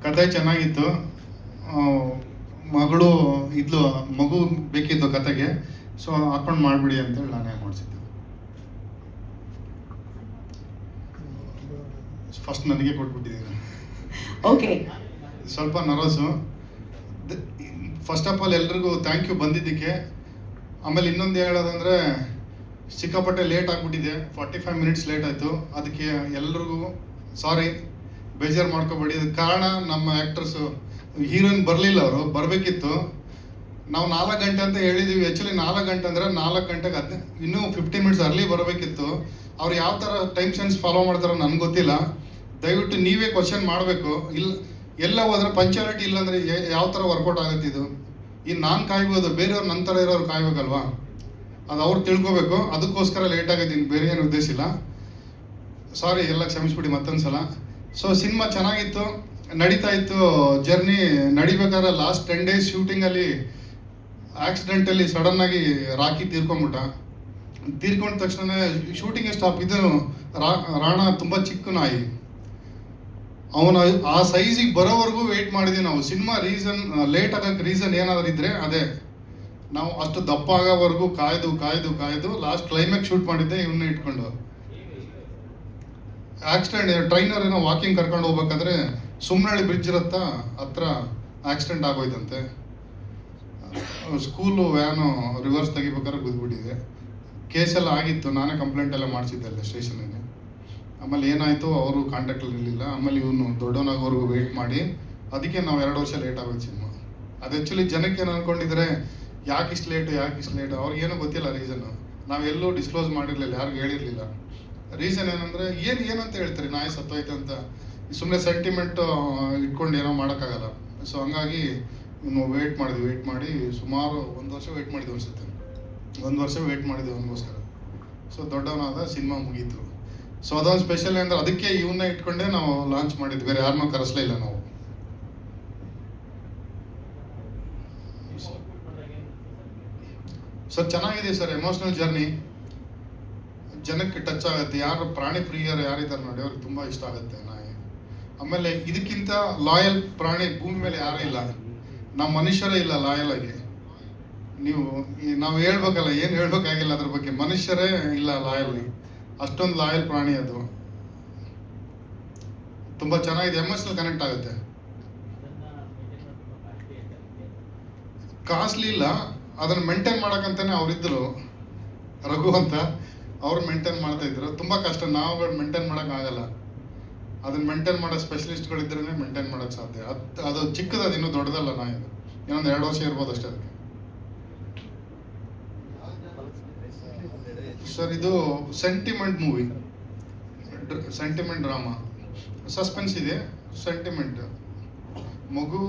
ಕತೆ ಚೆನ್ನಾಗಿತ್ತು. ಮಗಳು ಇದ್ಲು, ಮಗು ಬೇಕಿತ್ತು ಕತೆಗೆ, ಸೊ ಹಾಕೊಂಡು ಮಾಡಿಬಿಡಿ ಅಂತೇಳಿ ನಾನೇ ಮಾಡಿಸಿದ್ದೆ. ಫಸ್ಟ್ ನನಗೆ ಕೊಟ್ಬಿಟ್ಟಿದ್ದೀನಿ. ಓಕೆ, ಸ್ವಲ್ಪ ನರ್ವಸು. ಫಸ್ಟ್ ಆಫ್ ಆಲ್ ಎಲ್ರಿಗೂ ಥ್ಯಾಂಕ್ ಯು ಬಂದಿದ್ದಕ್ಕೆ. ಆಮೇಲೆ ಇನ್ನೊಂದು ಹೇಳೋದಂದರೆ, ಸಿಕ್ಕಾಪಟ್ಟೆ ಲೇಟ್ ಆಗಿಬಿಟ್ಟಿದೆ, 45 ಮಿನಿಟ್ಸ್ ಲೇಟ್ ಆಯಿತು. ಅದಕ್ಕೆ ಎಲ್ರಿಗೂ ಸಾರಿ, ಬೇಜಾರು ಮಾಡ್ಕೋಬೇಡಿ. ಅದಕ್ಕೆ ಕಾರಣ ನಮ್ಮ ಆ್ಯಕ್ಟರ್ಸು, ಹೀರೋಯಿನ್ ಬರಲಿಲ್ಲ, ಅವರು ಬರಬೇಕಿತ್ತು. ನಾವು 4 ಗಂಟೆ ಅಂತ ಹೇಳಿದ್ದೀವಿ. ಆ್ಯಕ್ಚುಲಿ 4 ಗಂಟೆ ಅಂದರೆ 4 ಗಂಟೆಗೆ ಇನ್ನೂ 15 ಮಿನಿಟ್ಸ್ ಅರ್ಲಿ ಬರಬೇಕಿತ್ತು. ಅವ್ರು ಯಾವ ಥರ ಟೈಮ್ ಸೆನ್ಸ್ ಫಾಲೋ ಮಾಡ್ತಾರೋ ನನಗೆ ಗೊತ್ತಿಲ್ಲ. ದಯವಿಟ್ಟು ನೀವೇ ಕ್ವಶನ್ ಮಾಡಬೇಕು. ಎಲ್ಲ ಹೋದ್ರೆ ಪಂಚಾಲಿಟಿ ಇಲ್ಲಾಂದರೆ ಯಾವ ಥರ ವರ್ಕೌಟ್ ಆಗುತ್ತೆ ಇದು. ಇನ್ನು ನಾನು ಕಾಯ್ಬೋದು, ಬೇರೆಯವ್ರು ನಂತರ ಇರೋರು ಕಾಯ್ಬೇಕಲ್ವಾ, ಅದು ಅವ್ರು ತಿಳ್ಕೊಬೇಕು. ಅದಕ್ಕೋಸ್ಕರ ಲೇಟ್ ಆಗಿದೆ, ಇನ್ನು ಬೇರೆ ಏನು ಉದ್ದೇಶ ಇಲ್ಲ. ಸಾರಿ, ಎಲ್ಲ ಕ್ಷಮಿಸ್ಬಿಡಿ ಮತ್ತೊಂದು ಸಲ. ಸೊ ಸಿನಿಮಾ ಚೆನ್ನಾಗಿತ್ತು, ನಡೀತಾ ಇತ್ತು ಜರ್ನಿ. ನಡಿಬೇಕಾದ್ರೆ ಲಾಸ್ಟ್ 10 ಡೇಸ್ ಶೂಟಿಂಗಲ್ಲಿ ಆಕ್ಸಿಡೆಂಟಲ್ಲಿ ಸಡನ್ನಾಗಿ ರಾಕಿ ತೀರ್ಕೊಂಬಿಟ್ಟ. ತೀರ್ಕೊಂಡ ತಕ್ಷಣ ಶೂಟಿಂಗ್ ಸ್ಟಾಪ್. ಇದು ರಾಣ ತುಂಬ ಚಿಕ್ಕ ನಾಯಿ, ಅವನ ಆ ಸೈಜಿಗೆ ಬರೋವರೆಗೂ ವೆಯ್ಟ್ ಮಾಡಿದ್ವಿ ನಾವು. ಸಿನಿಮಾ ಲೇಟ್ ಆಗೋಕ್ಕೆ ರೀಸನ್ ಏನಾದರೂ ಇದ್ದರೆ ಅದೇ, ನಾವು ಅಷ್ಟು ದಪ್ಪ ಆಗೋವರೆಗೂ ಕಾಯ್ದು ಲಾಸ್ಟ್ ಕ್ಲೈಮ್ಯಾಕ್ಸ್ ಶೂಟ್ ಮಾಡಿದ್ದೆ ಇವನ್ನ ಇಟ್ಕೊಂಡು. ಆಕ್ಸಿಡೆಂಟ್, ಟ್ರೈನರ್ ಏನೋ ವಾಕಿಂಗ್ ಕರ್ಕೊಂಡು ಹೋಗ್ಬೇಕಾದ್ರೆ ಸುಮ್ಮನಹಳ್ಳಿ ಬ್ರಿಡ್ಜ್ ಇರುತ್ತಾ ಹತ್ರ ಆಕ್ಸಿಡೆಂಟ್ ಆಗೋಯ್ತಂತೆ. ಸ್ಕೂಲು ವ್ಯಾನು ರಿವರ್ಸ್ ತೆಗಿಬೇಕಾದ್ರೆ ಬಿದ್ದುಬಿಟ್ಟಿದೆ. ಕೇಸೆಲ್ಲ ಆಗಿತ್ತು, ನಾನೇ ಕಂಪ್ಲೇಂಟ್ ಎಲ್ಲ ಮಾಡಿಸಿದ್ದೆ ಅಲ್ಲ ಸ್ಟೇಷನಿಗೆ. ಆಮೇಲೆ ಏನಾಯಿತು, ಅವರು ಕಾಂಟ್ಯಾಕ್ಟಲ್ಲಿ ಇರಲಿಲ್ಲ. ಆಮೇಲೆ ಇವನು ದೊಡ್ಡವನಾಗೋವರೆಗೂ ವೆಯ್ಟ್ ಮಾಡಿ, ಅದಕ್ಕೆ ನಾವು 2 ವರ್ಷ ಲೇಟ್ ಆಗೋಯ್ತು ಸಿನಿಮಾ. ಅದು ಆ್ಯಕ್ಚುಲಿ ಜನಕ್ಕೆ ಏನು ಅಂದ್ಕೊಂಡಿದ್ರೆ, ಯಾಕಿಷ್ಟು ಲೇಟು, ಅವ್ರಿಗೇನೂ ಗೊತ್ತಿಲ್ಲ ರೀಸನ್ನು. ನಾವೆಲ್ಲೂ ಡಿಸ್ಕ್ಲೋಸ್ ಮಾಡಿರಲಿಲ್ಲ, ಯಾರಿಗೂ ಹೇಳಿರಲಿಲ್ಲ. ರೀಸನ್ ಏನಂದರೆ, ಏನಂತ ಹೇಳ್ತಾರೆ, ನಾಯಿ ಸತ್ತೋಯ್ತು ಅಂತ. ಸುಮ್ಮನೆ ಸೆಂಟಿಮೆಂಟ್ ಇಟ್ಕೊಂಡು ಏನೋ ಮಾಡೋಕ್ಕಾಗಲ್ಲ. ಸೊ ಹಂಗಾಗಿ ಇನ್ನು ವೆಯ್ಟ್ ಮಾಡಿ ಸುಮಾರು 1 ವರ್ಷ ವೆಯ್ಟ್ ಮಾಡಿದ್ವಿ ಅನಿಸುತ್ತೆ. 1 ವರ್ಷ ವೆಯ್ಟ್ ಮಾಡಿದ್ವಿ ಅವನಿಗೋಸ್ಕರ. ಸೊ ದೊಡ್ಡವನಾದ ಸಿನಿಮಾ ಮುಗೀತು. ಸೊ ಅದೊಂದು ಸ್ಪೆಷಲ್ ಅಂದರೆ ಅದಕ್ಕೆ ಇವನ್ನ ಇಟ್ಕೊಂಡೇ ನಾವು ಲಾಂಚ್ ಮಾಡಿದ್ವಿ, ಬೇರೆ ಯಾರನ್ನೂ ಕರೆಸಲೇ ಇಲ್ಲ ನಾವು. ಸರ್ ಚೆನ್ನಾಗಿದೆ ಸರ್, ಎಮೋಷ್ನಲ್ ಜರ್ನಿ, ಜನಕ್ಕೆ ಟಚ್ ಆಗುತ್ತೆ. ಯಾರು ಪ್ರಾಣಿ ಪ್ರಿಯರು ಯಾರಿದ್ದಾರೆ ನೋಡಿ, ಅವ್ರಿಗೆ ತುಂಬ ಇಷ್ಟ ಆಗುತ್ತೆ ನಾಯಿ. ಆಮೇಲೆ ಇದಕ್ಕಿಂತ ಲಾಯಲ್ ಪ್ರಾಣಿ ಭೂಮಿ ಮೇಲೆ ಯಾರೂ ಇಲ್ಲ, ನಮ್ಮ ಮನುಷ್ಯರೇ ಇಲ್ಲ ಲಾಯಲ್ ಆಗಿ. ನಾವು ಹೇಳ್ಬೇಕಲ್ಲ, ಏನು ಹೇಳ್ಬೇಕಾಗಿಲ್ಲ ಅದ್ರ ಬಗ್ಗೆ, ಮನುಷ್ಯರೇ ಇಲ್ಲ ಲಾಯಲ್, ಅಷ್ಟೊಂದು ಲಾಯಲ್ ಪ್ರಾಣಿ ಅದು. ತುಂಬ ಚೆನ್ನಾಗಿದೆ, ಎಮೋಷ್ನಲ್ ಕನೆಕ್ಟ್ ಆಗುತ್ತೆ. ಕಾಸ್ಟ್ಲಿ ಇಲ್ಲ, ಅದನ್ನು ಮೇಂಟೈನ್ ಮಾಡೋಕ್ಕಂತಾನೆ ಅವರಿದ್ದರು, ರಘು ಅಂತ, ಅವ್ರು ಮೇಂಟೈನ್ ಮಾಡ್ತಾಯಿದ್ರು. ತುಂಬ ಕಷ್ಟ, ನಾವು ಮೇಂಟೈನ್ ಮಾಡೋಕ್ಕಾಗಲ್ಲ. ಅದನ್ನು ಮೇಂಟೈನ್ ಮಾಡೋ ಸ್ಪೆಷಲಿಸ್ಟ್ಗಳಿದ್ರೇ ಮೇಂಟೈನ್ ಮಾಡೋಕ್ಕೆ ಸಾಧ್ಯ. ಅದು ಚಿಕ್ಕದು, ಅದು ಇನ್ನೂ ದೊಡ್ಡದಲ್ಲ ನಾಯಿ. ಅದು ಇನ್ನೊಂದು 2 ವರ್ಷ ಇರ್ಬೋದು ಅಷ್ಟೇ ಅದಕ್ಕೆ. ಸರ್ ಇದು sentiment movie, sentiment drama, suspense ಇದೆ, ಸೆಂಟಿಮೆಂಟ್. ಮಗು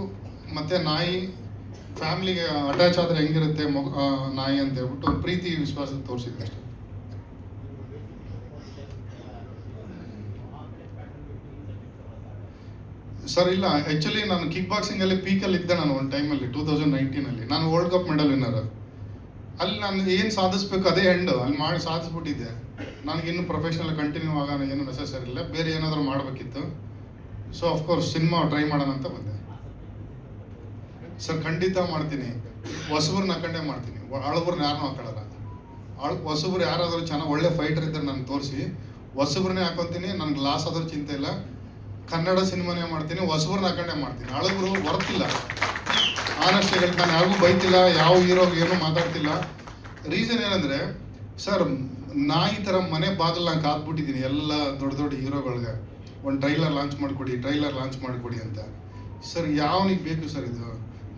ಮತ್ತು ನಾಯಿ ಫ್ಯಾಮ್ಲಿಗೆ ಅಟ್ಯಾಚ್ ಆದರೆ ಹೆಂಗಿರುತ್ತೆ ನಾಯಿ ಅಂತ ಹೇಳ್ಬಿಟ್ಟು ಪ್ರೀತಿ ವಿಶ್ವಾಸ ತೋರಿಸಿದ್ವಿ ಅಷ್ಟೇ. ಸರ್ ಇಲ್ಲ, ಆ್ಯಕ್ಚುಲಿ ನಾನು ಕಿಕ್ ಬಾಕ್ಸಿಂಗಲ್ಲಿ ಪೀಕಲ್ಲಿ ಇದ್ದೆ ನಾನು ಒಂದು ಟೈಮಲ್ಲಿ, 2019 ನಾನು ವರ್ಲ್ಡ್ ಕಪ್ ಮೆಡಲ್ ವಿನ್ನರ್. ಅಲ್ಲಿ ನಾನು ಏನು ಸಾಧಿಸ್ಬೇಕು ಅದೇ ಎಂಡು, ಅಲ್ಲಿ ಮಾಡಿ ಸಾಧಿಸ್ಬಿಟ್ಟಿದ್ದೆ. ನನಗಿನ್ನೂ ಪ್ರೊಫೆಷನಲ್ ಕಂಟಿನ್ಯೂ ಆಗೋಣ ಏನು ನೆಸೆಸರಿ ಇಲ್ಲ, ಬೇರೆ ಏನಾದರೂ ಮಾಡಬೇಕಿತ್ತು. ಸೊ ಅಫ್ಕೋರ್ಸ್ ಸಿನಿಮಾ ಟ್ರೈ ಮಾಡೋಣ ಅಂತ ಬಂದೆ. ಸರ್ ಖಂಡಿತ ಮಾಡ್ತೀನಿ, ಹೊಸಬ್ರನ್ನ ಹಾಕೊಂಡೇ ಮಾಡ್ತೀನಿ, ಹಳಬ್ರನ್ನ ಯಾರನ್ನೂ ಹಾಕೊಳ್ಳಲ್ಲ. ಹೊಸಬ್ರು ಯಾರಾದರೂ ಚೆನ್ನಾಗಿ ಒಳ್ಳೆ ಫೈಟರ್ ಇದ್ದರೆ ನಾನು ತೋರಿಸಿ ಹೊಸಬ್ರನ್ನೇ ಹಾಕೊತೀನಿ, ನನಗೆ ಲಾಸ್ ಆದರೂ ಚಿಂತೆ ಇಲ್ಲ. ಕನ್ನಡ ಸಿನಿಮಾನೇ ಮಾಡ್ತೀನಿ, ಹೊಸಬ್ರನ್ನ ಹಾಕೊಂಡೇ ಮಾಡ್ತೀನಿ. ಹಳಬ್ರು ವರ್ತಿಲ್ಲ, ಆನೆಸ್ಟಿ ಹೇಳ್ತಾನೆ, ಯಾರಿಗೂ ಬೈತಿಲ್ಲ, ಯಾವ ಹೀರೋಗೆ ಏನೂ ಮಾತಾಡ್ತಿಲ್ಲ. ರೀಸನ್ ಏನಂದರೆ ಸರ್, ನಾಯಿ ಥರ ಮನೆ ಬಾಗಿಲು ನಾನು ಕಾದ್ಬಿಟ್ಟಿದ್ದೀನಿ ಎಲ್ಲ ದೊಡ್ಡ ಹೀರೋಗಳಿಗೆ. ಒಂದು ಟ್ರೈಲರ್ ಲಾಂಚ್ ಮಾಡಿಕೊಡಿ ಅಂತ. ಸರ್ ಯಾವನಿಗೆ ಬೇಕು ಸರ್ ಇದು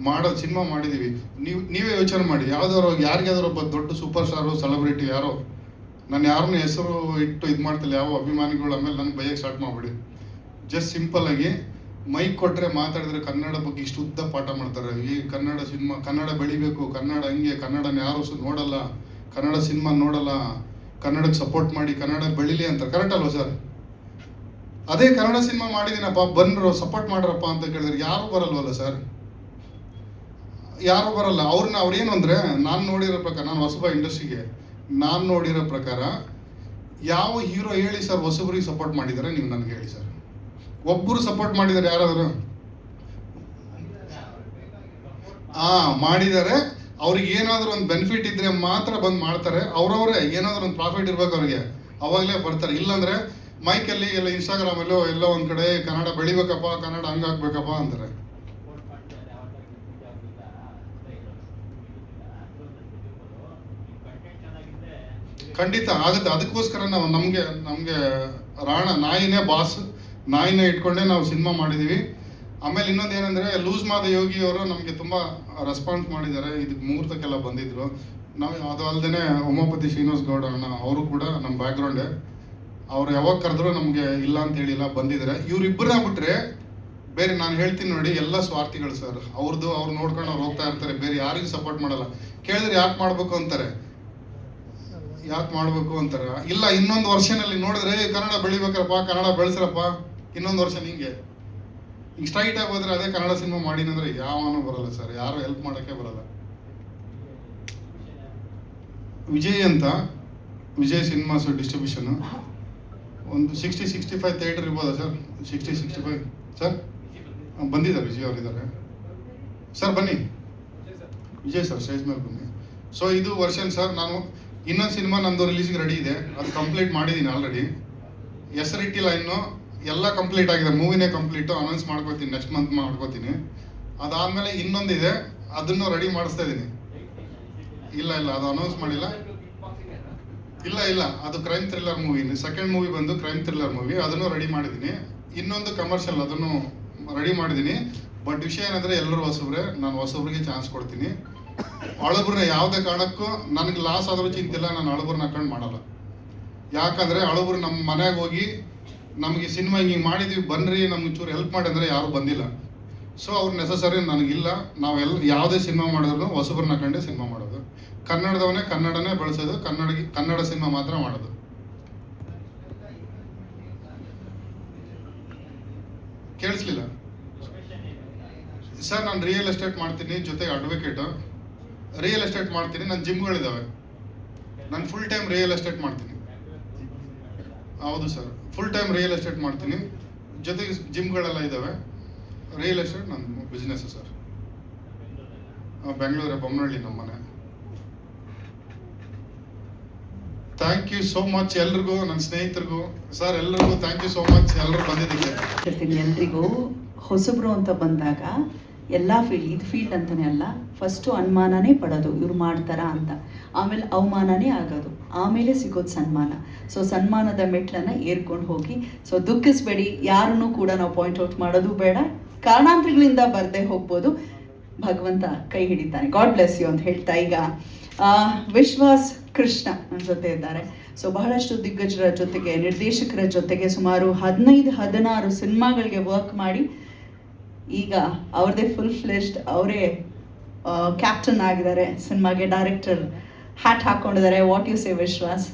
ಮಾಡೋದು? ಸಿನಿಮಾ ಮಾಡಿದ್ದೀವಿ, ನೀವೇ ಯೋಚನೆ ಮಾಡಿ. ಯಾರಿಗಾದ್ರೂ ಒಬ್ಬ ದೊಡ್ಡ ಸೂಪರ್ ಸ್ಟಾರು ಸೆಲೆಬ್ರಿಟಿ ಯಾರೋ, ನಾನು ಯಾರನ್ನೂ ಹೆಸರು ಇಟ್ಟು ಇದು ಮಾಡ್ತಿಲ್ಲ, ಯಾವ ಅಭಿಮಾನಿಗಳು ಆಮೇಲೆ ನನಗೆ ಬೈಯಕ್ಕೆ ಸ್ಟಾರ್ಟ್ ಮಾಡಿಬಿಡಿ. ಜಸ್ಟ್ ಸಿಂಪಲ್ಲಾಗಿ ಮೈಕ್ ಕೊಟ್ಟರೆ ಮಾತಾಡಿದ್ರೆ ಕನ್ನಡ ಬಗ್ಗೆ ಇಷ್ಟು ಉದ್ದ ಪಾಠ ಮಾಡ್ತಾರೆ. ಈ ಕನ್ನಡ ಸಿನಿಮಾ, ಕನ್ನಡ ಬೆಳಿಬೇಕು, ಕನ್ನಡ ಹಂಗೆ, ಕನ್ನಡನ ಯಾರು ನೋಡಲ್ಲ, ಕನ್ನಡ ಸಿನಿಮಾ ನೋಡಲ್ಲ, ಕನ್ನಡಕ್ಕೆ ಸಪೋರ್ಟ್ ಮಾಡಿ, ಕನ್ನಡ ಬೆಳೀಲಿ ಅಂತ. ಕರೆಕ್ಟ್ ಅಲ್ವ ಸರ್? ಅದೇ ಕನ್ನಡ ಸಿನಿಮಾ ಮಾಡಿದ್ದೀನಪ್ಪ, ಬಂದರು ಸಪೋರ್ಟ್ ಮಾಡ್ರಪ್ಪ ಅಂತ ಕೇಳಿದ್ರೆ ಯಾರೂ ಬರಲ್ವಲ್ಲ ಸರ್, ಯಾರೂ ಬರಲ್ಲ. ಅವ್ರೇನು ಅಂದರೆ, ನಾನು ನೋಡಿರೋ ಪ್ರಕಾರ, ನಾನು ಹೊಸಬ ಇಂಡಸ್ಟ್ರಿಗೆ, ನಾನು ನೋಡಿರೋ ಪ್ರಕಾರ ಯಾವ ಹೀರೋ ಹೇಳಿ ಸರ್ ಹೊಸಬ್ರಿಗೆ ಸಪೋರ್ಟ್ ಮಾಡಿದ್ದಾರೆ? ನೀವು ನನಗೆ ಹೇಳಿ ಸರ್, ಒಬ್ಬರು ಸಪೋರ್ಟ್ ಮಾಡಿದ್ದಾರೆ ಯಾರಾದರೂ? ಮಾಡಿದ್ದಾರೆ. ಅವ್ರಿಗೆ ಏನಾದರೂ ಒಂದು ಬೆನಿಫಿಟ್ ಇದ್ರೆ ಮಾತ್ರ ಬಂದು ಮಾಡ್ತಾರೆ. ಅವ್ರವರೇ ಏನಾದರೂ ಒಂದು ಪ್ರಾಫಿಟ್ ಇರ್ಬೇಕು ಅವ್ರಿಗೆ, ಅವಾಗಲೇ ಬರ್ತಾರೆ. ಇಲ್ಲಾಂದರೆ ಮೈಕಲ್ಲಿ ಎಲ್ಲ ಇನ್ಸ್ಟಾಗ್ರಾಮಲ್ಲೋ ಎಲ್ಲೋ ಒಂದು ಕಡೆ ಕನ್ನಡ ಬೆಳಿಬೇಕಪ್ಪ, ಕನ್ನಡ ಹಂಗಾಗ್ಬೇಕಪ್ಪ ಅಂತಾರೆ. ಖಂಡಿತ ಆಗುತ್ತೆ. ಅದಕ್ಕೋಸ್ಕರ ನಾವು ನಮಗೆ ನಾಯಿನೇ ಬಾಸ್, ನಾಯಿನೇ ಇಟ್ಕೊಂಡೇ ನಾವು ಸಿನಿಮಾ ಮಾಡಿದ್ದೀವಿ. ಆಮೇಲೆ ಇನ್ನೊಂದು ಏನಂದರೆ ಲೂಸ್ ಮಾದ ಯೋಗಿ ಅವರು ನಮಗೆ ತುಂಬ ರೆಸ್ಪಾನ್ಸ್ ಮಾಡಿದ್ದಾರೆ. ಇದಕ್ಕೆ ಮುಹೂರ್ತಕ್ಕೆಲ್ಲ ಬಂದಿದ್ದರು. ನಾವು ಅದು ಅಲ್ಲದೆ ಉಮಾಪತಿ ಶ್ರೀನಿವಾಸ್ ಗೌಡ ಅಣ್ಣ ಅವರು ಕೂಡ ನಮ್ಮ ಬ್ಯಾಕ್ಗ್ರೌಂಡೇ. ಅವ್ರು ಯಾವಾಗ ಕರೆದ್ರು ನಮಗೆ ಇಲ್ಲ ಅಂತ ಹೇಳಿಲ್ಲ, ಬಂದಿದ್ದಾರೆ. ಇವರಿಬ್ಬರನ್ನ ಬಿಟ್ಟರೆ ಬೇರೆ ನಾನು ಹೇಳ್ತೀನಿ ನೋಡಿ, ಎಲ್ಲ ಸ್ವಾರ್ಥಿಗಳು ಸರ್. ಅವ್ರು ನೋಡ್ಕೊಂಡು ಅವ್ರು ಹೋಗ್ತಾ ಇರ್ತಾರೆ, ಬೇರೆ ಯಾರಿಗೂ ಸಪೋರ್ಟ್ ಮಾಡಲ್ಲ. ಕೇಳಿದ್ರೆ ಯಾಕೆ ಮಾಡಬೇಕು ಅಂತಾರೆ, ಇಲ್ಲ ಇನ್ನೊಂದು ವರ್ಷನಲ್ಲಿ ನೋಡಿದ್ರೆ ಕನ್ನಡ ಬೆಳಿಬೇಕಪ್ಪ, ಕನ್ನಡ ಬೆಳೆಸ್ರಪ್ಪ, ಇನ್ನೊಂದು ವರ್ಷ ನಿಂಗೆ ಈಗ ಸ್ಟ್ರೈಟ್ ಆಗಿ ಹೋದ್ರೆ ಅದೇ ಕನ್ನಡ ಸಿನಿಮಾ ಮಾಡಿನಂದ್ರೆ ಯಾವನೂ ಬರಲ್ಲ ಸರ್, ಯಾರು ಹೆಲ್ಪ್ ಮಾಡೋಕ್ಕೆ ಬರಲ್ಲ. ವಿಜಯ್ ಅಂತ, ವಿಜಯ್ ಸಿನಿಮಾಸ್ ಡಿಸ್ಟ್ರಿಬ್ಯೂಷನ್ ಒಂದು 60-65 ಥಿಯೇಟರ್ ಇರ್ಬೋದಾ ಸರ್? 60-65 ಸರ್ ಬಂದಿದ್ದಾರೆ. ವಿಜಯ್ ಅವರಿದ್ದಾರೆ ಸರ್, ಬನ್ನಿ ವಿಜಯ್ ಸರ್ ಸ್ಟೇಜ್ ಮೇಲೆ ಬನ್ನಿ. ಸೊ ಇದು ವರ್ಷನ್ ಸರ್. ನಾನು ಇನ್ನೊಂದು ಸಿನಿಮಾ ನಂದು ರಿಲೀಸಿಗೆ ರೆಡಿ ಇದೆ, ಅದು ಕಂಪ್ಲೀಟ್ ಮಾಡಿದ್ದೀನಿ ಆಲ್ರೆಡಿ. ಹೆಸರಿಟ್ಟಿಲ್ಲ ಇನ್ನೂ, ಎಲ್ಲ ಕಂಪ್ಲೀಟ್ ಆಗಿದೆ. ಮೂವಿನೇ ಕಂಪ್ಲೀಟು, ಅನೌನ್ಸ್ ಮಾಡ್ಕೋತೀನಿ, ನೆಕ್ಸ್ಟ್ ಮಂತ್ ಮಾಡ್ಕೋತೀನಿ. ಅದಾದಮೇಲೆ ಇನ್ನೊಂದಿದೆ, ಅದನ್ನು ರೆಡಿ ಮಾಡಿಸ್ತಾ ಇದ್ದೀನಿ. ಇಲ್ಲ ಅದು ಅನೌನ್ಸ್ ಮಾಡಿಲ್ಲ. ಇಲ್ಲ ಅದು crime thriller movie. Second movie ಬಂದು ಕ್ರೈಮ್ ಥ್ರಿಲ್ಲರ್ ಮೂವಿ, ಅದನ್ನು ರೆಡಿ ಮಾಡಿದ್ದೀನಿ. ಇನ್ನೊಂದು ಕಮರ್ಷಿಯಲ್, ಅದನ್ನು ರೆಡಿ ಮಾಡಿದ್ದೀನಿ. ಬಟ್ ವಿಷಯ ಏನಂದರೆ ಎಲ್ಲರೂ ಹೊಸಬ್ರೆ, ನಾನು ಹೊಸಬ್ರಿಗೆ ಚಾನ್ಸ್ ಕೊಡ್ತೀನಿ. ಅಳುಬ್ರನ್ನ ಯಾವುದೇ ಕಾರಣಕ್ಕೂ ನನಗೆ ಲಾಸ್ ಆದರೂ ಚಿಂತಿಲ್ಲ, ನಾನು ಅಳುಬ್ರನ್ನ ಹಾಕೊಂಡು ಮಾಡಲ್ಲ. ಯಾಕಂದರೆ ಅಳುಬ್ರು ನಮ್ಮ ಮನೆಗೆ ಹೋಗಿ ನಮಗೆ ಸಿನಿಮಾ ಹಿಂಗೆ ಮಾಡಿದ್ವಿ ಬನ್ನಿರಿ ನಮ್ಗೆ ಚೂರು ಹೆಲ್ಪ್ ಮಾಡಿ ಅಂದರೆ ಯಾರೂ ಬಂದಿಲ್ಲ. ಸೊ ಅವ್ರು ನೆಸಸರಿ ನನಗಿಲ್ಲ. ಯಾವುದೇ ಸಿನಿಮಾ ಮಾಡಿದ್ರು ಹೊಸಬ್ರನ್ನ ಹಾಕೊಂಡೆ ಸಿನಿಮಾ ಮಾಡೋದು. ಕನ್ನಡದವನೇ ಕನ್ನಡನೇ ಬೆಳೆಸೋದು, ಕನ್ನಡ ಸಿನಿಮಾ ಮಾತ್ರ ಮಾಡೋದು. ಕೇಳಿಸ್ಲಿಲ್ಲ ಸರ್? ನಾನು ರಿಯಲ್ ಎಸ್ಟೇಟ್ ಮಾಡ್ತೀನಿ, ಜೊತೆಗೆ ಅಡ್ವೊಕೇಟು. ರಿಯಲ್ ಎಸ್ಟೇಟ್ ಮಾಡ್ತೀನಿ, ನನ್ನ ಜಿಮ್ಗಳಿದ್ದಾವೆ. ನಾನು ಫುಲ್ ಟೈಮ್ ರಿಯಲ್ ಎಸ್ಟೇಟ್ ಮಾಡ್ತೀನಿ. ಹೌದು sir, full time real estate ಮಾಡ್ತೀನಿ, ಜೊತೆಗೆ ಜಿಮ್ಗಳೆಲ್ಲ ಇದ್ದಾವೆ. ರಿಯಲ್ ಎಸ್ಟೇಟ್ ನನ್ನ ಬಿಸ್ನೆಸ್ಸು ಸರ್. ಬೆಂಗಳೂರೇ, ಬೊಮ್ಮನಹಳ್ಳಿ ನಮ್ಮ ಮನೆ. ಥ್ಯಾಂಕ್ ಯು ಸೋ ಮಚ್ ಎಲ್ರಿಗೂ, ನನ್ನ ಸ್ನೇಹಿತರಿಗೂ ಸರ್ ಎಲ್ಲರಿಗೂ ಥ್ಯಾಂಕ್ ಯು ಸೋ ಮಚ್, ಎಲ್ಲರೂ ಬಂದಿದ್ದಕ್ಕೆ. ಎಲ್ರಿಗೂ ಹೊಸಬ್ರು ಅಂತ ಬಂದಾಗ ಎಲ್ಲ ಫೀಲ್ಡ್ ಅಂತಲೇ ಅಲ್ಲ, ಫಸ್ಟು ಅನುಮಾನನೇ ಪಡೋದು ಇವ್ರು ಮಾಡ್ತಾರಾ ಅಂತ, ಆಮೇಲೆ ಅವಮಾನನೇ ಆಗೋದು, ಆಮೇಲೆ ಸಿಗೋದು ಸನ್ಮಾನ. ಸೊ ಸನ್ಮಾನದ ಮೆಟ್ಲನ್ನು ಏರ್ಕೊಂಡು ಹೋಗಿ. ಸೊ ದುಃಖಿಸ್ಬೇಡಿ, ಯಾರನ್ನೂ ಕೂಡ ನಾವು ಪಾಯಿಂಟ್ ಔಟ್ ಮಾಡೋದು ಬೇಡ. ಕಾರಣಾಂತರಗಳಿಂದ ಬರದೆ ಹೋಗ್ಬೋದು, ಭಗವಂತ ಕೈ ಹಿಡಿತಾನೆ. ಗಾಡ್ ಬ್ಲೆಸ್ ಯು ಅಂತ ಹೇಳ್ತಾ ಈಗ ವಿಶ್ವಾಸ್ ಕೃಷ್ಣ ನನ್ನ ಜೊತೆ ಇದ್ದಾರೆ. ಸೊ ಬಹಳಷ್ಟು ದಿಗ್ಗಜರ ಜೊತೆಗೆ, ನಿರ್ದೇಶಕರ ಜೊತೆಗೆ ಸುಮಾರು 15-16 ಸಿನಿಮಾಗಳಿಗೆ ವರ್ಕ್ ಮಾಡಿ ಈಗ ಅವ್ರದ್ದೇ ಫುಲ್ ಫ್ಲೆಶ್ಡ್ ಅವರೇ ಕ್ಯಾಪ್ಟನ್ ಆಗಿದ್ದಾರೆ, ಸಿನಿಮಾಗೆ ಡೈರೆಕ್ಟರ್ ಹ್ಯಾಟ್ ಹಾಕ್ಕೊಂಡಿದ್ದಾರೆ. What you say Vishwas?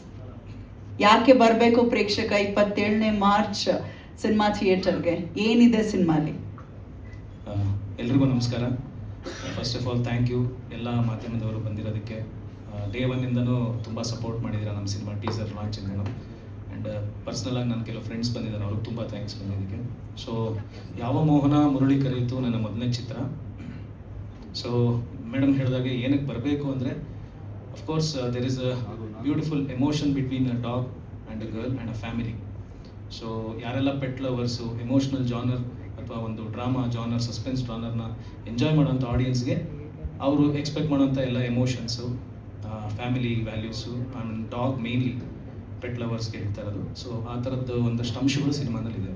ಯಾಕೆ ಬರಬೇಕು ಪ್ರೇಕ್ಷಕ 27ನೇ ಮಾರ್ಚ್ ಸಿನಿಮಾ ಥಿಯೇಟರ್ಗೆ? ಏನಿದೆ ಸಿನಿಮಾಲಿ? ಎಲ್ರಿಗೂ ನಮಸ್ಕಾರ. First of all thank you ಎಲ್ಲ ಮಾಧ್ಯಮದವರು ಬಂದಿರೋದಕ್ಕೆ. ಡೇ ಒನ್ನಿಂದನೂ ತುಂಬ ಸಪೋರ್ಟ್ ಮಾಡಿದ್ದೀರಾ ನಮ್ಮ ಸಿನಿಮಾ ಟೀಸರ್ ಲಾಂಚಿಂದನೂ. ಆ್ಯಂಡ್ ಪರ್ಸ್ನಲಾಗಿ ನನ್ನ ಕೆಲವು ಫ್ರೆಂಡ್ಸ್ ಬಂದಿದ್ದಾರೆ, ಅವ್ರಿಗೆ ತುಂಬ ಥ್ಯಾಂಕ್ಸ್ ಬಂದಿದ್ದಕ್ಕೆ. ಸೊ ಯಾವ ಮೋಹನ ಮುರಳಿ ಕರೆಯಿತು ನನ್ನ ಮೊದಲನೇ ಚಿತ್ರ. ಸೊ ಮೇಡಮ್ ಹೇಳಿದಾಗೆ ಏನಕ್ಕೆ ಬರಬೇಕು ಅಂದರೆ, of course there is a beautiful emotion between a dog and a girl and a family. So ಯಾರೆಲ್ಲ ಪೆಟ್ ಲವರ್ಸು, ಎಮೋಷ್ನಲ್ ಜಾನರ್ ಅಥವಾ ಒಂದು ಡ್ರಾಮಾ ಜಾನರ್, ಸಸ್ಪೆನ್ಸ್ ಜಾನರ್ನ ಎಂಜಾಯ್ ಮಾಡೋಂಥ ಆಡಿಯನ್ಸ್ಗೆ ಅವರು ಎಕ್ಸ್ಪೆಕ್ಟ್ ಮಾಡೋಂಥ ಎಲ್ಲ emotions, family values and dog mainly pet ಲವರ್ಸ್ಗೆ ಹೇಳ್ತಾ ಇರೋದು. ಸೊ ಆ ಥರದ್ದು ಒಂದಷ್ಟು ಅಂಶಗಳು ಸಿನಿಮಾದಲ್ಲಿದೆ.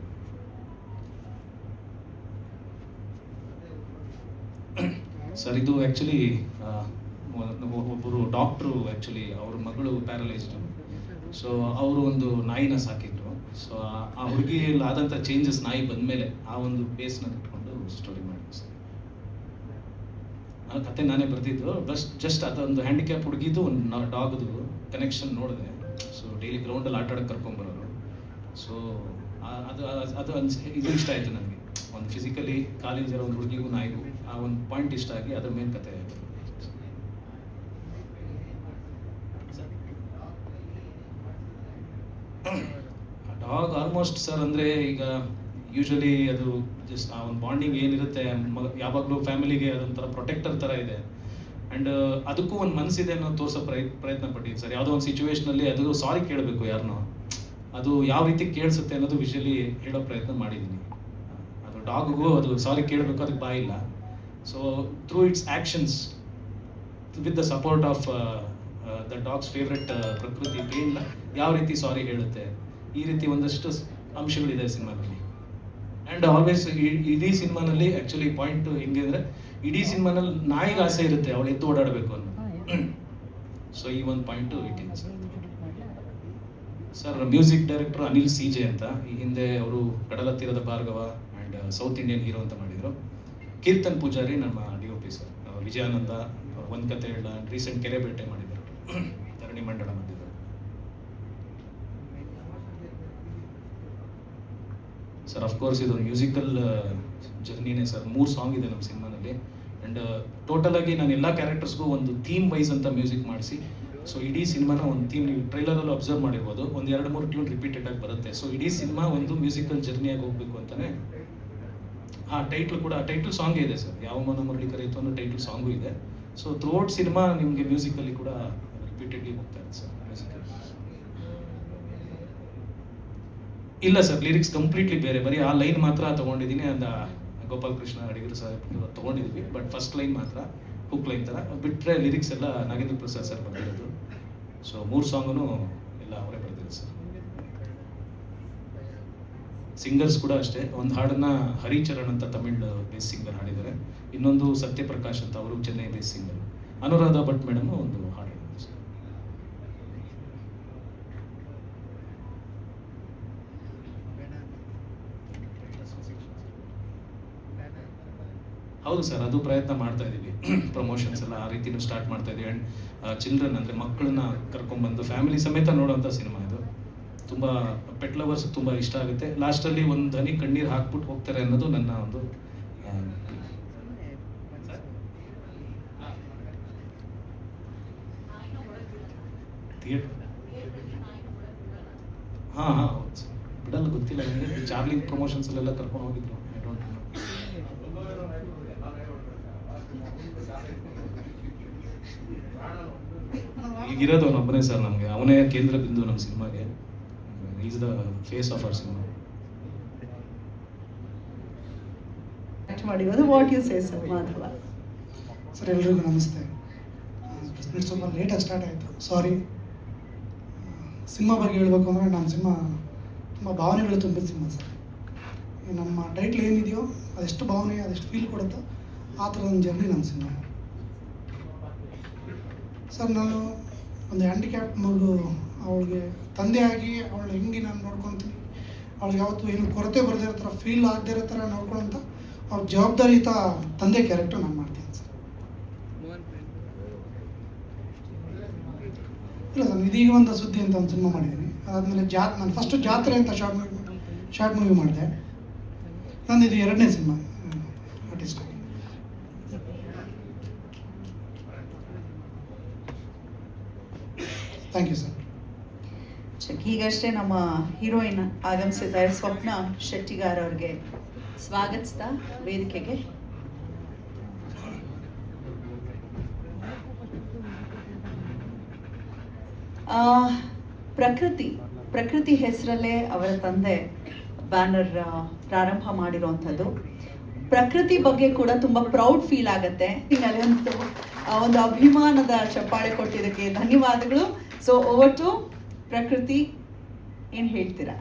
ಸರ್ ಇದು ಆ್ಯಕ್ಚುಲಿ ಒಬ್ಬರು ಡಾಕ್ಟ್ರು, ಆ್ಯಕ್ಚುಲಿ ಅವ್ರ ಮಗಳು ಪ್ಯಾರಲೈಸ್ಡು. ಸೊ ಅವರು ಒಂದು ನಾಯಿನ ಸಾಕಿದ್ರು. ಸೊ ಆ ಹುಡುಗಿಯಲ್ಲಿ ಆದಂಥ ಚೇಂಜಸ್ ನಾಯಿ ಬಂದಮೇಲೆ ಆ ಒಂದು ಬೇಸ್ನ ಇಟ್ಕೊಂಡು ಸ್ಟೋರಿ ಮಾಡಿದ್ವಿ ಸರ್. ಆ ಕತೆ ನಾನೇ ಬರೆದಿದ್ದು. ಜಸ್ಟ್ ಅದೊಂದು ಹ್ಯಾಂಡಿಕ್ಯಾಪ್ ಹುಡುಗಿದು ಒಂದು ಡಾಗ್ದು ಕನೆಕ್ಷನ್ ನೋಡಿದೆ. ಸೊ ಡೈಲಿ ಗ್ರೌಂಡಲ್ಲಿ ಆಟಾಡೋಕ್ಕೆ ಕರ್ಕೊಂಬರೋರು. ಸೊ ಅದು ಇದು ಇಷ್ಟ ಆಯಿತು ನನಗೆ. ಒಂದು ಫಿಸಿಕಲಿ ಕಾಲಿಂದಿರೋ ಒಂದು ಹುಡುಗಿಗೂ ನಾಯಿಗೂ ಆ ಒಂದು ಪಾಯಿಂಟ್ ಇಷ್ಟ ಆಗಿ ಅದ್ರ ಮೇಲೆ ಕತೆ ಆಯಿತು. ಡಾಗ್ ಆಲ್ಮೋಸ್ಟ್ ಸರ್ ಅಂದರೆ ಈಗ ಯೂಶಲಿ ಅದು ಜಸ್ಟ್ ಆ ಒಂದು ಬಾಂಡಿಂಗ್ ಏನಿರುತ್ತೆ ಯಾವಾಗಲೂ ಫ್ಯಾಮಿಲಿಗೆ ಅದೊಂಥರ ಪ್ರೊಟೆಕ್ಟರ್ ಥರ ಇದೆ. ಆ್ಯಂಡ್ ಅದಕ್ಕೂ ಒಂದು ಮನಸ್ಸಿದೆ ಅನ್ನೋದು ತೋರಿಸೋ ಪ್ರಯತ್ನ ಪಟ್ಟಿದ್ದೀನಿ ಸರ್. ಯಾವುದೋ ಒಂದು ಸಿಚುವೇಶನಲ್ಲಿ ಅದು ಸಾರಿ ಕೇಳಬೇಕು ಯಾರನ್ನೋ, ಅದು ಯಾವ ರೀತಿ ಕೇಳಿಸುತ್ತೆ ಅನ್ನೋದು ವಿಷುವಲಿ ಹೇಳೋ ಪ್ರಯತ್ನ ಮಾಡಿದ್ದೀನಿ. ಅದು ಡಾಗ್ಗೂ ಅದು ಸಾರಿ ಕೇಳಬೇಕು, ಅದಕ್ಕೆ ಬಾಯಿಲ್ಲ. So through its actions with the support of the dog's favourite Prakruthi ಪೇನ್ನ ಯಾವ ರೀತಿ ಸಾರಿ ಹೇಳುತ್ತೆ, ಈ ರೀತಿ ಒಂದಷ್ಟು ಅಂಶಗಳಿದೆ ಸಿನಿಮಾದಲ್ಲಿ. ಆ್ಯಂಡ್ ಆಲ್ವೇಸ್ ಇಡೀ ಸಿನಿಮಾನಲ್ಲಿ ಆ್ಯಕ್ಚುಲಿ ಪಾಯಿಂಟ್ ಹೆಂಗೆ ಅಂದರೆ, ಇಡೀ ಸಿನಿಮಾನಲ್ಲಿ ನಾಯಿಗೆ ಆಸೆ ಇರುತ್ತೆ ಅವಳು ಎದ್ದು ಓಡಾಡಬೇಕು ಅನ್ನೋ. ಸೊ ಈ ಒಂದು ಪಾಯಿಂಟು ಇಟ್ಟಿದೆ sir. Sir music director Anil CJ ಅಂತ. ಈ ಹಿಂದೆ ಅವರು ಕಡಲ ತೀರದ Bhargava and south Indian hero ಅಂತ ಮಾಡಿದರು. ಕೀರ್ತನ್ ಪೂಜಾರಿ ನಮ್ಮ DOP ಸರ್. ವಿಜಯಾನಂದ ಒಂದು ಕತೆ ಹೇಳ ರೀಸೆಂಟ್ ಕೆರೆಬೇಟೆ ಮಾಡಿದರು, ಧರಣಿ ಮಂಡಳ ಮಾಡಿದರು. ಸರ್ ಅಫ್ಕೋರ್ಸ್ ಇದೊಂದು ಮ್ಯೂಸಿಕಲ್ ಜರ್ನಿನೇ ಸರ್. 3 ಸಾಂಗ್ ಇದೆ ನಮ್ಮ ಸಿನಿಮಾನಲ್ಲಿ. ಆ್ಯಂಡ್ ಟೋಟಲಾಗಿ ನಾನು ಎಲ್ಲ ಕ್ಯಾರೆಕ್ಟರ್ಸ್ಗೂ ಒಂದು ಥೀಮ್ ವೈಸ್ ಅಂತ ಮ್ಯೂಸಿಕ್ ಮಾಡಿಸಿ, ಸೊ ಇಡೀ ಸಿನಿಮಾನ ಒಂದು ಥೀಮ್, ನೀವು ಟ್ರೈಲರಲ್ಲೂ ಅಬ್ಸರ್ವ್ ಮಾಡಿರ್ಬೋದು, ಒಂದು 2-3 ಟ್ಯೂನ್ ರಿಪೀಟೆಡ್ ಆಗಿ ಬರುತ್ತೆ. ಸೊ ಇಡೀ ಸಿನಿಮಾ ಒಂದು ಮ್ಯೂಸಿಕಲ್ ಜರ್ನಿಯಾಗಿ ಹೋಗಬೇಕು ಅಂತಲೇ ಟೈಟ್ಲ್ ಕೂಡ, ಟೈಟ್ಲ್ ಸಾಂಗೇ ಇದೆ ಸರ್. ಯಾವ ಮನ ಮುರಳಿ ಕರೆಯಿತು ಅನ್ನೋ ಟೈಟ್ಲ್ ಸಾಂಗು ಇದೆ. ಸೊ ಥ್ರೂಔಟ್ ಸಿನಿಮಾ ನಿಮಗೆ ಮ್ಯೂಸಿಕಲ್ಲಿ ಕೂಡ ರಿಪೀಟೆಡ್ಲಿ ಹೋಗ್ತಾ ಇದೆ ಸರ್. ಮ್ಯೂಸಿಕಲ್ ಇಲ್ಲ ಸರ್, ಲಿರಿಕ್ಸ್ ಕಂಪ್ಲೀಟ್ಲಿ ಬೇರೆ. ಬರೀ ಆ ಲೈನ್ ಮಾತ್ರ ತೊಗೊಂಡಿದ್ದೀನಿ. ಅಂದ ಗೋಪಾಲ್ ಕೃಷ್ಣ ಅಡಿಗರು ಸರ್ ತೊಗೊಂಡಿದ್ವಿ. ಬಟ್ ಫಸ್ಟ್ ಲೈನ್ ಮಾತ್ರ ಹುಕ್ ಲೈನ್ ಥರ ಬಿಟ್ಟರೆ ಲಿರಿಕ್ಸ್ ಎಲ್ಲ ನಾಗೇಂದ್ರ ಪ್ರಸಾದ್ ಸರ್ ಬರ್ದಿರೋದು. ಸೊ 3 ಸಾಂಗು ಎಲ್ಲ ಅವರೇ ಬರ್ದಿರೋದು ಸರ್. ಸಿಂಗರ್ಸ್ ಕೂಡ ಅಷ್ಟೇ. ಒಂದು ಹಾಡನ್ನ ಹರಿಚರಣ್ ಅಂತ ತಮಿಳ್ ಬೇಸ್ ಸಿಂಗರ್ ಹಾಡಿದ್ದಾರೆ. ಇನ್ನೊಂದು ಸತ್ಯಪ್ರಕಾಶ್ ಅಂತ, ಅವರು Chennai base singer. Anuradha Bhat madam ಒಂದು ಹಾಡು ಹೇಳಿದ್ದಾರೆ ಸರ್. ಹೌದು ಸರ್, ಅದು ಪ್ರಯತ್ನ ಮಾಡ್ತಾ ಇದ್ದೀವಿ. ಪ್ರಮೋಷನ್ಸ್ ಎಲ್ಲ ಆ ರೀತಿನೂ ಸ್ಟಾರ್ಟ್ ಮಾಡ್ತಾ ಇದ್ದೀವಿ. ಆ್ಯಂಡ್ ಚಿಲ್ಡ್ರನ್ ಅಂದರೆ ಮಕ್ಕಳನ್ನ ಕರ್ಕೊಂಡ್ಬಂದು ಫ್ಯಾಮಿಲಿ ಸಮೇತ ನೋಡೋಂಥ ಸಿನಿಮಾ ಇದು. ತುಂಬ ಪೆಟ್ ಲವರ್ಸ್ ತುಂಬ ಇಷ್ಟ ಆಗುತ್ತೆ. ಲಾಸ್ಟಲ್ಲಿ ಒಂದು ಧನಿ ಕಣ್ಣೀರು ಹಾಕ್ಬಿಟ್ಟು ಹೋಗ್ತಾರೆ ಅನ್ನೋದು ನನ್ನ ಒಂದು ಹಾಂ ಹೌದು ಸರ್. ಬಿಡಲ್ಲ, ಗೊತ್ತಿಲ್ಲ ನನಗೆ. ಚಾರ್ಲಿಂಗ್ ಪ್ರಮೋಷನ್ಸಲ್ಲೆಲ್ಲ ಕರ್ಕೊಂಡು ಹೋಗಿದ್ರು. I don't know. ಈಗಿರೋದು ಅವನೊಬ್ಬನೇ ಸರ್ ನಮಗೆ. ಅವನೇ ಕೇಂದ್ರ ಬಿಂದು ನಮ್ಮ ಸಿನಿಮಾಗೆ. Is the face of our cinema. ಮಾಡಿರೋದು what you say sir Madhava. Sir ಎಲ್ರಿಗೂ ನಮಸ್ತೆ. ಪ್ರೆಸ್ ಸ್ವಲ್ಪ ಲೇಟಾಗಿ ಸ್ಟಾರ್ಟ್ ಆಯಿತು, ಸಾರಿ. ಸಿನಿಮಾ ಬಗ್ಗೆ ಹೇಳಬೇಕು ಅಂದರೆ ನಮ್ಮ ಸಿನಿಮಾ ತುಂಬ ಭಾವನೆಗಳು ತುಂಬಿದ ಸಿನಿಮಾ ಸರ್. ನಮ್ಮ ಟೈಟ್ಲ್ ಏನಿದೆಯೋ ಅದೆಷ್ಟು ಭಾವನೆ, ಅದೆಷ್ಟು ಫೀಲ್ ಕೊಡುತ್ತೋ ಆ ಥರದ ಒಂದು ಜರ್ನಿ ನಮ್ಮ ಸಿನಿಮಾ ಸರ್. ನಾನು ಒಂದು ಹ್ಯಾಂಡಿಕ್ಯಾಪ್ ಮಗು, ಅವಳಿಗೆ ತಂದೆಯಾಗಿ ಅವಳು ಹೆಂಗೆ ನಾನು ನೋಡ್ಕೊತೀನಿ, ಅವಳಿಗೆ ಯಾವತ್ತೂ ಏನು ಕೊರತೆ ಬರದೇ ಇರೋ ಥರ, ಫೀಲ್ ಆಗದೇ ಇರೋ ಥರ ನೋಡ್ಕೊಳ್ಳೋಂಥ ಅವ್ರ ಜವಾಬ್ದಾರಿಯುತ ತಂದೆ ಕ್ಯಾರೆಕ್ಟರ್ ನಾನು ಮಾಡ್ತೀನಿ ಸರ್. ಇಲ್ಲ ಸರ್, ಇದೀಗ ಒಂದು ಸುದ್ದಿ ಅಂತ ಒಂದು ಸಿನಿಮಾ ಮಾಡಿದ್ದೀನಿ. ಅದಾದಮೇಲೆ ನಾನು ಫಸ್ಟು ಜಾತ್ರೆ ಅಂತ ಶಾರ್ಟ್ ಮೂವಿ ಮಾಡಿದೆ. ನಂದು ಇದು 2ನೇ ಸಿನಿಮಾ ಆರ್ಟಿಸ್ಟ್ ಆಗಿ. Thank you sir. ಈಗಷ್ಟೇ ನಮ್ಮ ಹೀರೋಯಿನ್ ಆಗಮಿಸಿದ್ದಾರೆ, ಸ್ವಪ್ನ ಶೆಟ್ಟಿಗಾರ್ ಅವ್ರಿಗೆ ಸ್ವಾಗತಿಸ್ತಾ ವೇದಿಕೆಗೆ. ಪ್ರಕೃತಿ ಹೆಸರಲ್ಲೇ ಅವರ ತಂದೆ ಬ್ಯಾನರ್ ಪ್ರಾರಂಭ ಮಾಡಿರೋವಂಥದ್ದು. ಪ್ರಕೃತಿ ಬಗ್ಗೆ ಕೂಡ ತುಂಬ ಪ್ರೌಡ್ ಫೀಲ್ ಆಗುತ್ತೆ. ಅಲ್ಲಂತೂ ಒಂದು ಅಭಿಮಾನದ ಚಪ್ಪಾಳೆ ಕೊಟ್ಟಿದ್ದಕ್ಕೆ ಧನ್ಯವಾದಗಳು. ಸೊ ಓವರ್ ಟು ಪ್ರಕೃತಿ, ಏನು ಹೇಳ್ತೀರಾ?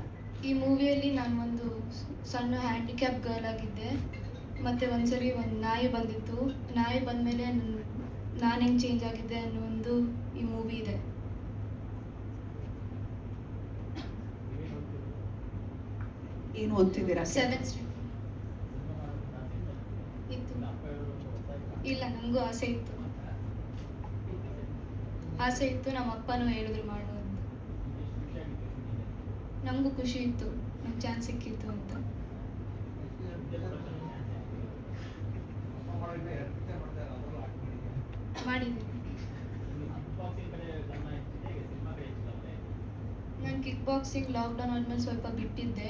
ಈ ಮೂವಿಯಲ್ಲಿ ನಾನು ಒಂದು ಸಣ್ಣ ಹ್ಯಾಂಡಿಕ್ಯಾಪ್ ಗರ್ಲ್ ಆಗಿದ್ದೆ. ಮತ್ತು ಒಂದ್ಸರಿ ಒಂದು ನಾಯಿ ಬಂದಿತ್ತು. ನಾಯಿ ಬಂದಮೇಲೆ ನಾನು ಹೆಂಗೆ ಚೇಂಜ್ ಆಗಿದ್ದೆ ಅನ್ನೋ ಒಂದು ಈ ಮೂವಿ ಇದೆ. ಏನು ಓದ್ತಿದ್ದೀರಾ? 7th ಸ್ಟ್ಯಾಂಡರ್ಡ್ ಇತ್ತು. ಇಲ್ಲ, ನನಗೂ ಆಸೆ ಇತ್ತು. ನಮ್ಮ ಅಪ್ಪನೂ ಹೇಳಿದ್ರು ಮಾಡು ಅಂತ. ನಮಗೂ ಖುಷಿ ಇತ್ತು, ನಂಗೆ ಚಾನ್ಸ್ ಸಿಕ್ಕಿತ್ತು ಅಂತ. ಮಾಡಿದ್ದೀನಿ. ನಾನು ಕಿಕ್ ಬಾಕ್ಸಿಂಗ್ ಲಾಕ್ಡೌನ್ ಆದಮೇಲೆ ಸ್ವಲ್ಪ ಬಿಟ್ಟಿದ್ದೆ.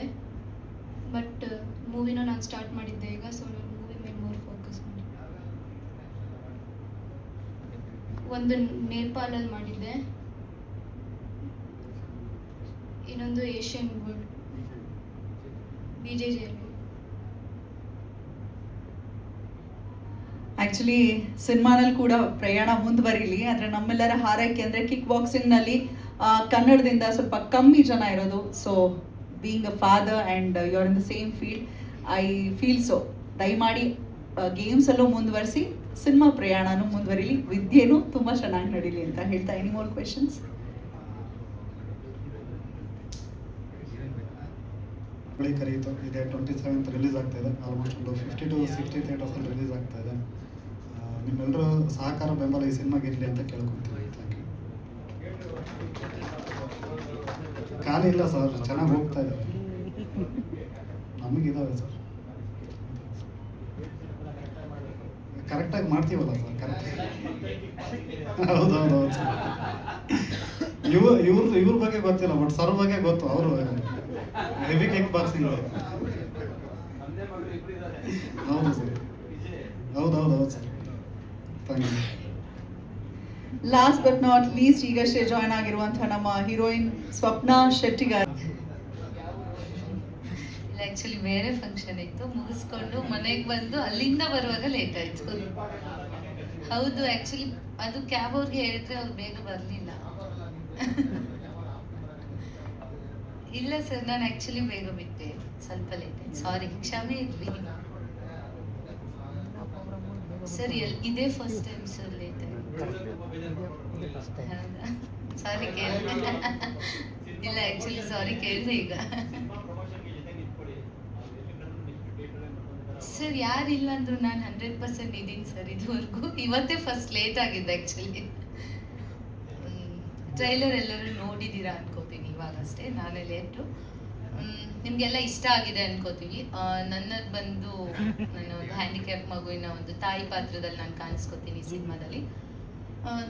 ಬಟ್ ಮೂವಿನ ನಾನು ಸ್ಟಾರ್ಟ್ ಮಾಡಿದ್ದೆ ಈಗ, ಸೊ ನಾನು ಮೂವಿ ಮೇಲೆ ಮೋರ್ ಫೋಕಸ್ ಮಾಡಿ. ಒಂದು ನೇಪಾಳಲ್ಲಿ ಮಾಡಿದ್ದೆ, ಇನ್ನೊಂದು ಏಷ್ಯನ್ ವರ್ಲ್ಡ್ BJJ. ಆ್ಯಕ್ಚುಲಿ ಸಿನಿಮಾನಲ್ಲಿ ಕೂಡ ಪ್ರಯಾಣ ಮುಂದುವರಿಲಿ, ಆದರೆ ನಮ್ಮೆಲ್ಲರ ಹಾರೈಕೆ ಅಂದರೆ ಕಿಕ್ ಬಾಕ್ಸಿಂಗ್ನಲ್ಲಿ ಕನ್ನಡದಿಂದ ಸ್ವಲ್ಪ ಕಮ್ಮಿ ಜನ ಇರೋದು. So being a father and you are in the same field, I feel so ದಯಮಾಡಿ ಗೇಮ್ಸಲ್ಲೂ ಮುಂದುವರಿಸಿ, ಸಿನಿಮಾ ಪ್ರಯಾಣನೂ ಮುಂದುವರಿಲಿ, ವಿದ್ಯೆನೂ ತುಂಬ ಚೆನ್ನಾಗಿ ನಡೀಲಿ ಅಂತ ಹೇಳ್ತಾ. Any more questions? ಕರೀತು ಇದೆ 27th ರಿಲೀಸ್ ಆಗ್ತಾ ಇದೆ. ಆಲ್ಮೋಸ್ಟ್ ಒಂದು 50 to 60 ಥಿಯೇಟರ್ಸಲ್ಲಿ ರಿಲೀಸ್ ಆಗ್ತಾ ಇದೆ. ನಿಮ್ಮೆಲ್ಲರ ಸಹಕಾರ ಬೆಂಬಲ ಈ ಸಿನಿಮಾಗೆ ಇರಲಿ ಅಂತ ಕೇಳ್ಕೊತೀನಿ. Thank you. ಖಾಲಿ ಇಲ್ಲ ಸರ್, ಚೆನ್ನಾಗಿ ಹೋಗ್ತಾ ಇದೆ. ನಮಗಿದಾವೆ ಸರ್, ಕರೆಕ್ಟಾಗಿ ಮಾಡ್ತೀವಲ್ಲ ಸರ್, ಕರೆಕ್ಟ್. ಹೌದೌದು ಸರ್. ಇವ್ರ ಬಗ್ಗೆ ಗೊತ್ತಿಲ್ಲ, ಬಟ್ ಸರ್ ಬಗ್ಗೆ ಗೊತ್ತು. ಅವರು ಹೆವಿ ಕಿಕ್ ಬಾಕ್ಸಿಂಗ್. ಹೌದು ಸರ್, ಹೌದು sir. Thank you. Last but not least, ಈಗಷ್ಟೇ ಜಾಯ್ನ್ ಆಗಿರುವಂತಹ ನಮ್ಮ ಹೀರೋಯಿನ್ ಸ್ವಪ್ನಾ ಶೆಟ್ಟಿಗಾರ್. ಇಲ್ಲ, ಆ್ಯಕ್ಚುಲಿ ಬೇರೆ ಫಂಕ್ಷನ್ ಇತ್ತು, ಮುಗಿಸ್ಕೊಂಡು ಮನೆಗೆ ಬಂದು ಅಲ್ಲಿಂದ ಬರುವಾಗ ಲೇಟ್ ಆಯಿತು. ಹೌದು, ಆ್ಯಕ್ಚುಲಿ ಅದು ಕ್ಯಾಬ್ ಅವ್ರಿಗೆ ಹೇಳಿದ್ರೆ ಅವ್ರು ಬೇಗ ಬರಲಿಲ್ಲ. ಇಲ್ಲ ಸರ್, ನಾನು ಆ್ಯಕ್ಚುಲಿ ಬೇಗ ಬಿಟ್ಟೆ, ಸ್ವಲ್ಪ ಲೇಟ್ ಆಯ್ತು, ಸಾರಿ, ಕ್ಷಮೆ ಇರಲಿ ಸರ್. ಇದೇ ಫಸ್ಟ್ ಟೈಮ್ ಸರ್ ಲೇಟ್ ಆಯ್ತು. ಹೌದಾ, ಸಾರಿ ಕೇಳಿದೆ. ಇಲ್ಲ, ಆ್ಯಕ್ಚುಲಿ ಸಾರಿ ಕೇಳಿದೆ ಈಗ. ಸರ್ ಯಾರಿಲ್ಲ ಅಂದ್ರು ನಾನು 100% ಇದ್ದೀನಿ ಸರ್. ಇದುವರೆಗೂ ಇವತ್ತೇ ಫಸ್ಟ್ ಲೇಟ್ ಆಗಿದೆ ಆ್ಯಕ್ಚುಲಿ. ಟ್ರೈಲರ್ ಎಲ್ಲರೂ ನೋಡಿದ್ದೀರಾ ಅನ್ಕೋತೀನಿ, ಇವಾಗಷ್ಟೇ, ನಾನೇ ಲೇಟು. ನಿಮಗೆಲ್ಲ ಇಷ್ಟ ಆಗಿದೆ ಅನ್ಕೋತೀವಿ. ನನ್ನದು ಬಂದು ನನ್ನ ಒಂದು ಹ್ಯಾಂಡಿಕ್ಯಾಪ್ ಮಗುವಿನ ಒಂದು ತಾಯಿ ಪಾತ್ರದಲ್ಲಿ ನಾನು ಕಾಣಿಸ್ಕೊತೀನಿ ಸಿನಿಮಾದಲ್ಲಿ.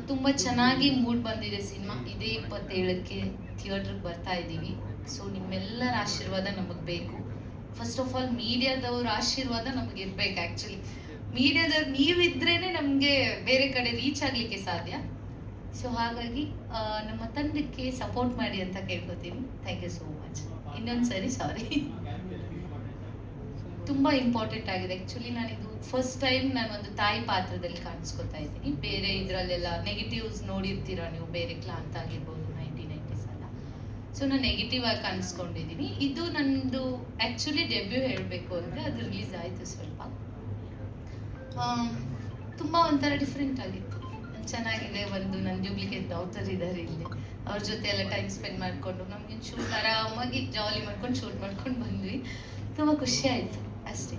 ತುಂಬ ಚೆನ್ನಾಗಿ ಮೂಡ್ ಬಂದಿದೆ ಸಿನಿಮಾ. ಇದೇ 27ಕ್ಕೆ ಥಿಯೇಟ್ರಿಗೆ ಬರ್ತಾ ಇದ್ದೀವಿ. ಸೊ ನಿಮ್ಮೆಲ್ಲರ ಆಶೀರ್ವಾದ ನಮಗೆ ಬೇಕು. ಫಸ್ಟ್ ಆಫ್ ಆಲ್ ಮೀಡಿಯಾದವ್ರ ಆಶೀರ್ವಾದ ನಮಗೆ ಇರಬೇಕು. ಆ್ಯಕ್ಚುಲಿ ಮೀಡಿಯಾದವ್ರು ನೀವಿದ್ರೇ ನಮಗೆ ಬೇರೆ ಕಡೆ ರೀಚ್ ಆಗಲಿಕ್ಕೆ ಸಾಧ್ಯ. ಸೊ ಹಾಗಾಗಿ ನಮ್ಮ ತಂಡಕ್ಕೆ ಸಪೋರ್ಟ್ ಮಾಡಿ ಅಂತ ಕೇಳ್ಕೊತೀನಿ. Thank you so much. ಇನ್ನೊಂದು ಸರಿ ಸಾರಿ. ತುಂಬ ಇಂಪಾರ್ಟೆಂಟ್ ಆಗಿದೆ ಆ್ಯಕ್ಚುಲಿ. ನಾನಿದು ಫಸ್ಟ್ ಟೈಮ್ ನಾನು ಒಂದು ತಾಯಿ ಪಾತ್ರದಲ್ಲಿ ಕಾಣಿಸ್ಕೊತಾ ಇದ್ದೀನಿ. ಬೇರೆ ಇದರಲ್ಲೆಲ್ಲ ನೆಗೆಟಿವ್ಸ್ ನೋಡಿರ್ತೀರ ನೀವು, ಬೇರೆ ಕ್ಲಾಂತ್ ಆಗಿರ್ಬೋದು 1990s ಎಲ್ಲ. ಸೊ ನಾನು ನೆಗೆಟಿವ್ ಆಗಿ ಕಾಣಿಸ್ಕೊಂಡಿದ್ದೀನಿ. ಇದು ನನ್ನದು ಆ್ಯಕ್ಚುಲಿ ಡೆಬ್ಯೂ ಹೇಳಬೇಕು ಅಂದರೆ ಅದು ರಿಲೀಸ್ ಆಯಿತು ಸ್ವಲ್ಪ. ತುಂಬ ಒಂಥರ ಡಿಫ್ರೆಂಟ್ ಆಗಿತ್ತು, ಚೆನ್ನಾಗಿದೆ. ಒಂದು ನನ್ನ ಡ್ಯೂಪ್ಲಿಕೇಟ್ ಡಾಕ್ಟರ್ ಇದ್ದಾರೆ ಇಲ್ಲಿ, ಅವ್ರ ಜೊತೆ ಎಲ್ಲ ಟೈಮ್ ಸ್ಪೆಂಡ್ ಮಾಡಿಕೊಂಡು ನಮಗೆ ಶೂಟ್ ಆರಾಮಾಗಿ ಜಾಲಿ ಮಾಡ್ಕೊಂಡು ಶೂಟ್ ಮಾಡ್ಕೊಂಡು ಬಂದ್ವಿ. ತುಂಬ ಖುಷಿ ಆಯಿತು ಅಷ್ಟೇ.